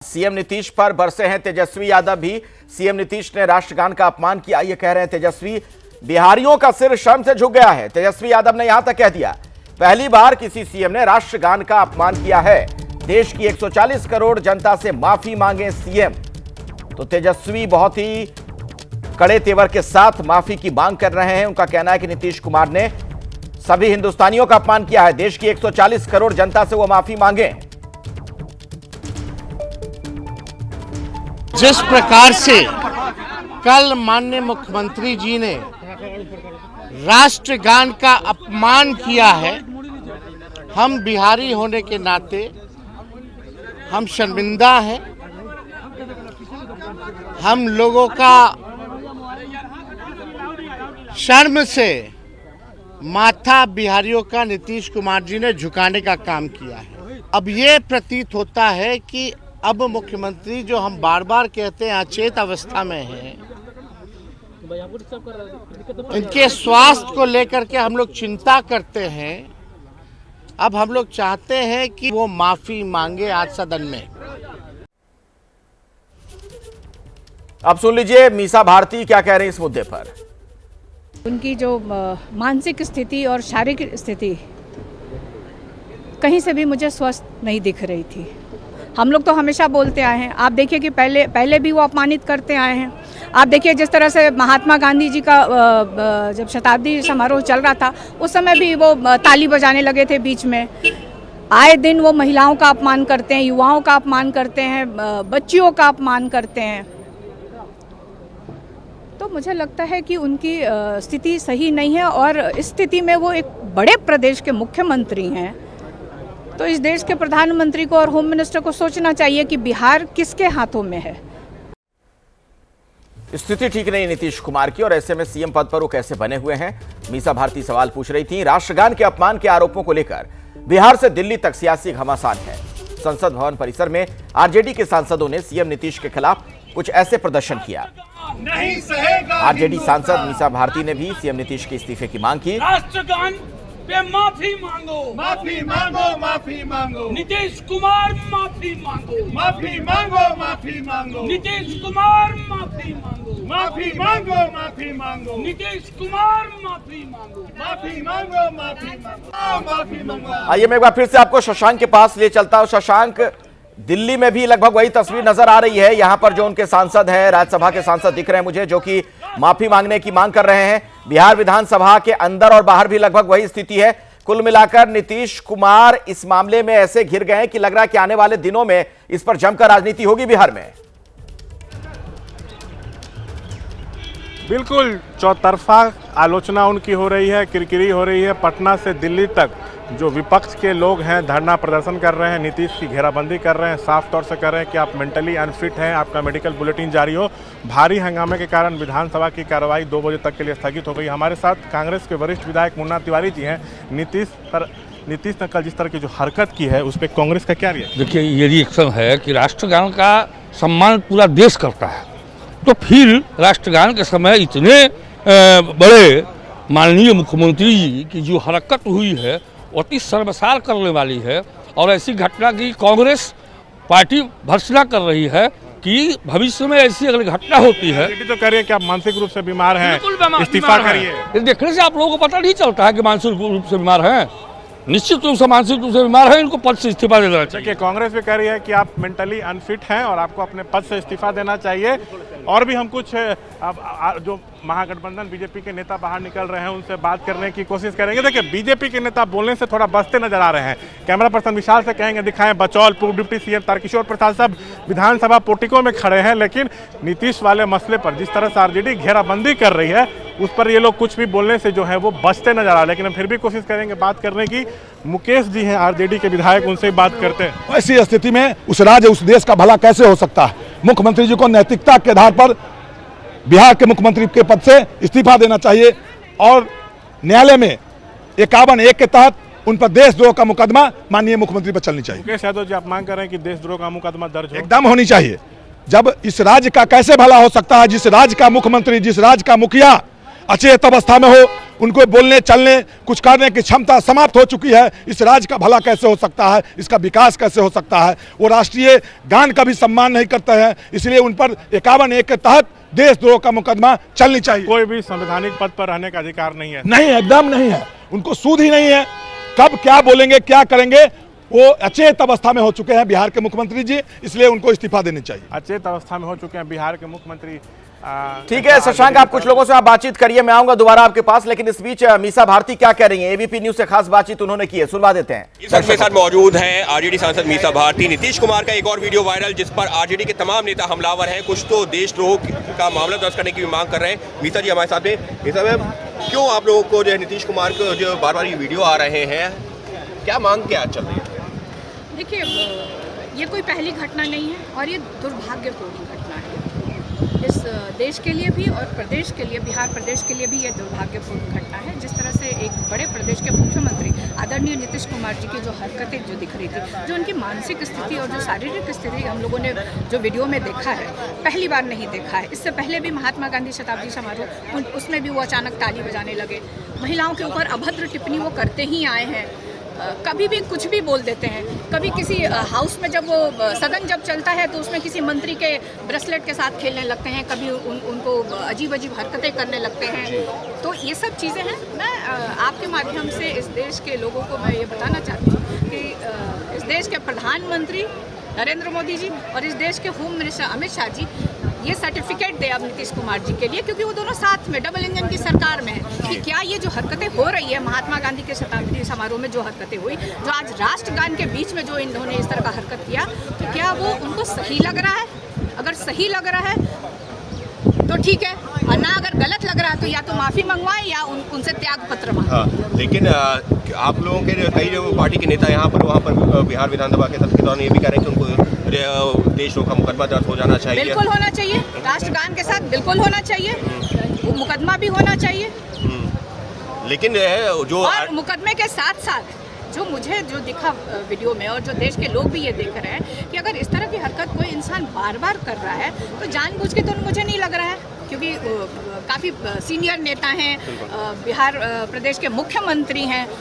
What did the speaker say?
CM Nitish पर बरसे हैं तेजस्वी यादव भी। सीएम नीतीश ने राष्ट्रगान का अपमान किया, ये कह रहे हैं तेजस्वी। बिहारियों का सिर शर्म से झुक गया है, तेजस्वी यादव ने यहां तक कह दिया। पहली बार किसी सीएम ने राष्ट्रगान का अपमान किया है। देश की 140 करोड़ जनता से माफी मांगे सीएम। तो तेजस्वी बहुत ही कड़े तेवर के साथ माफी की मांग कर रहे हैं। उनका कहना है कि नीतीश कुमार ने सभी हिंदुस्तानियों का अपमान किया है। देश की 140 करोड़ जनता से वो माफी मांगे। जिस प्रकार से कल माननीय मुख्यमंत्री जी ने राष्ट्रगान का अपमान किया है, हम बिहारी होने के नाते हम शर्मिंदा हैं। हम लोगों का शर्म से माथा बिहारियों का नीतीश कुमार जी ने झुकाने का काम किया है। अब ये प्रतीत होता है कि अब मुख्यमंत्री जो हम बार बार कहते हैं अचेत अवस्था में हैं, इनके स्वास्थ्य को लेकर के हम लोग चिंता करते हैं। अब हम लोग चाहते हैं कि वो माफी मांगे आज सदन में। अब सुन लीजिए मीसा भारती क्या कह रही हैं इस मुद्दे पर। उनकी जो मानसिक स्थिति और शारीरिक स्थिति कहीं से भी मुझे स्वस्थ नहीं दिख रही थी। हम लोग तो हमेशा बोलते आए हैं, आप देखिए कि पहले भी वो अपमानित करते आए हैं। आप देखिए जिस तरह से महात्मा गांधी जी का जब शताब्दी समारोह चल रहा था, उस समय भी वो ताली बजाने लगे थे बीच में। आए दिन वो महिलाओं का अपमान करते हैं, युवाओं का अपमान करते हैं, बच्चियों का अपमान करते हैं। तो मुझे लगता है कि उनकी स्थिति सही नहीं है और इस स्थिति में वो एक बड़े प्रदेश के मुख्यमंत्री हैं। तो इस देश के प्रधानमंत्री को और होम मिनिस्टर को सोचना चाहिए कि बिहार किसके हाथों में है। स्थिति ठीक नहीं नीतीश कुमार की, और ऐसे में सीएम पद पर वो कैसे बने हुए हैं। मीसा भारती सवाल पूछ रही थी। राष्ट्रगान के अपमान के आरोपों को लेकर बिहार से दिल्ली तक सियासी घमासान है। संसद भवन परिसर में आरजेडी के सांसदों ने सीएम नीतीश के खिलाफ कुछ ऐसे प्रदर्शन किया। आरजेडी सांसद मीसा भारती ने भी सीएम नीतीश के इस्तीफे की मांग की। राष्ट्रगान पे माफी मांगो, माफी मांगो, माफी मांगो। नीतीश कुमार माफी मांगो, माफी मांगो, माफी मांगो। नीतीश कुमार माफी मांगो, माफी मांगो, माफी मांगो। नीतीश कुमार माफी मांगो, माफी मांगो, माफी मांगो, माफी मांगो। आइए मैं एक बार फिर से आपको शशांक के पास ले चलता हूं। शशांक, दिल्ली में भी लगभग वही तस्वीर नजर आ रही है। यहां पर जो उनके सांसद हैं, राज्यसभा के सांसद दिख रहे हैं मुझे, जो कि माफी मांगने की मांग कर रहे हैं। बिहार विधानसभा के अंदर और बाहर भी लगभग वही स्थिति है। कुल मिलाकर नीतीश कुमार इस मामले में ऐसे घिर गए हैं कि लग रहा है कि आने वाले दिनों में इस पर जमकर राजनीति होगी बिहार में। बिल्कुल चौतरफा आलोचना उनकी हो रही है, किरकिरी हो रही है। पटना से दिल्ली तक जो विपक्ष के लोग हैं धरना प्रदर्शन कर रहे हैं, नीतीश की घेराबंदी कर रहे हैं, साफ तौर से कर रहे हैं कि आप मेंटली अनफिट हैं, आपका मेडिकल बुलेटिन जारी हो। भारी हंगामे के कारण विधानसभा की कार्रवाई 2 बजे तक के लिए स्थगित हो गई। हमारे साथ कांग्रेस के वरिष्ठ विधायक मुन्ना तिवारी जी हैं। नीतीश ने कल जिस तरह की जो हरकत की है उस पर कांग्रेस का क्या रिएक्शन? देखिए, ये रिएक्शन है कि राष्ट्रगान का सम्मान पूरा देश करता है, तो फिर राष्ट्रगान के समय इतने बड़े माननीय मुख्यमंत्री जी की जो हरकत हुई है अति शर्मसार करने वाली है। और ऐसी घटना की कांग्रेस पार्टी भर्त्सना कर रही है कि भविष्य में ऐसी अगर घटना होती है तो करिए कि आप मानसिक रूप से बीमार हैं, इस्तीफा करिए। देखने से आप लोगों को पता नहीं चलता है कि मानसिक रूप से बीमार हैं। निश्चित रूप से मानसिक रूप से बीमार है, इनको पद से इस्तीफा देना चाहिए। देखिए, कांग्रेस भी कह रही है कि आप मेंटली अनफिट हैं और आपको अपने पद से इस्तीफा देना चाहिए। और भी हम कुछ जो महागठबंधन बीजेपी के नेता बाहर निकल रहे हैं उनसे बात करने की कोशिश करेंगे। देखिए, बीजेपी के नेता बोलने से थोड़ा बचते नजर आ रहे हैं। कैमरा पर्सन विशाल से कहेंगे दिखाएं बचौल। पूर्व डिप्टी सीएम तारकिशोर प्रसाद साहब विधानसभा पोर्टिको में खड़े हैं, लेकिन नीतीश वाले मसले पर जिस तरह से आरजेडी घेराबंदी कर रही है उस पर ये लोग कुछ भी बोलने से जो है वो बचते नजर आ रहे हैं। लेकिन हम फिर भी कोशिश करेंगे बात करने की। मुकेश जी हैं आरजेडी के विधायक, उनसे बात करते हैं। ऐसी स्थिति में उस राज्य उस देश का भला कैसे हो सकता है? मुख्यमंत्री जी को नैतिकता के आधार पर बिहार के मुख्यमंत्री के पद से इस्तीफा देना चाहिए और न्यायालय में 51(1) के तहत उन पर देशद्रोह का मुकदमा माननीय मुख्यमंत्री पर चलनी चाहिए। मुकेश यादव जी, आप मांग कर रहे हैं कि देशद्रोह का मुकदमा दर्ज हो? एकदम होनी चाहिए। जब इस राज्य का कैसे भला हो सकता है, जिस राज्य का मुख्यमंत्री, जिस राज्य का मुखिया अचेत अवस्था में हो, उनको बोलने चलने कुछ करने की क्षमता समाप्त हो चुकी है। इस राज्य का भला कैसे हो सकता है, इसका विकास कैसे हो सकता है। वो राष्ट्रीय गान का भी सम्मान नहीं करते हैं, इसलिए उन पर 51(1) के तहत देशद्रोह का मुकदमा चलनी चाहिए। कोई भी संवैधानिक पद पर रहने का अधिकार नहीं है। नहीं, एकदम नहीं है, उनको सूझ ही नहीं है कब क्या बोलेंगे क्या करेंगे। वो अचेत अवस्था में हो चुके हैं बिहार के मुख्यमंत्री जी, इसलिए उनको इस्तीफा देनी चाहिए। अचेत अवस्था में हो चुके हैं बिहार के मुख्यमंत्री। ठीक है शशांक, आप कुछ लोगों से आप बातचीत करिए, मैं आऊंगा दोबारा आपके पास, लेकिन इस बीच मीसा भारती क्या कह रही हैं? एबीपी न्यूज से खास बातचीत उन्होंने की है, सुनवा देते हैं। इस वक्त मेरे साथ मौजूद हैं आरजेडी सांसद मीसा भारती। नीतीश कुमार का एक और वीडियो वायरल जिस पर आरजेडी के तमाम नेता हमलावर हैं, कुछ तो देशद्रोह का मामला दर्ज करने की भी मांग कर रहे हैं। मीसा जी हमारे साथ में। मीसा मैम, क्यों आप लोगों को जो है नीतीश कुमार को जो बार बार ये वीडियो आ रहे हैं, क्या मांग क्या चल रही है? देखिए, ये कोई पहली घटना नहीं है और ये दुर्भाग्यपूर्ण घटना है इस देश के लिए भी और प्रदेश के लिए, बिहार प्रदेश के लिए भी ये दुर्भाग्यपूर्ण घटना है। जिस तरह से एक बड़े प्रदेश के मुख्यमंत्री आदरणीय नीतीश कुमार जी की जो हरकतें जो दिख रही थी, जो उनकी मानसिक स्थिति और जो शारीरिक स्थिति हम लोगों ने जो वीडियो में देखा है, पहली बार नहीं देखा है। इससे पहले भी महात्मा गांधी शताब्दी समारोह, उसमें भी वो अचानक ताली बजाने लगे। महिलाओं के ऊपर अभद्र टिप्पणी वो करते ही आए हैं, कभी भी कुछ भी बोल देते हैं। कभी किसी हाउस में जब वो सदन जब चलता है तो उसमें किसी मंत्री के ब्रेसलेट के साथ खेलने लगते हैं, कभी उनको अजीब अजीब हरकतें करने लगते हैं। तो ये सब चीज़ें हैं। मैं आपके माध्यम से इस देश के लोगों को मैं ये बताना चाहती हूँ कि इस देश के प्रधानमंत्री नरेंद्र मोदी जी और इस देश के होम मिनिस्टर अमित शाह जी ये सर्टिफिकेट दे अब नीतीश कुमार जी के लिए, क्योंकि वो दोनों साथ में डबल इंजन की सरकार में है, कि क्या ये जो हरकतें हो रही है महात्मा गांधी के शताब्दी समारोह में जो हरकतें हुई, जो आज राष्ट्रगान के बीच में जो इन्होंने इस तरह का हरकत किया, तो क्या वो उनको सही लग रहा है? अगर सही लग रहा है तो ठीक है, और ना अगर गलत लग रहा है तो या तो माफ़ी मंगवाएं या उनसे त्याग पत्र मांगें। हाँ, लेकिन आप लोगों के कई जो पार्टी के नेता यहाँ पर वहाँ पर बिहार विधानसभा के सत्र के दौरान ये भी कह रहे हैं कि उनको देशद्रोह का मुकदमा दर्ज हो जाना चाहिए। बिल्कुल होना चाहिए, राष्ट्रगान के साथ बिल्कुल होना चाहिए, वो मुकदमा भी होना चाहिए। लेकिन जो और मुकदमे के साथ साथ जो मुझे जो दिखा वीडियो में और जो देश के लोग भी ये देख रहे हैं कि अगर इस तरह की हरकत कोई इंसान बार बार कर रहा है तो जानबूझ के तो मुझे नहीं लग रहा है, क्योंकि काफ़ी सीनियर नेता हैं, बिहार प्रदेश के मुख्यमंत्री हैं।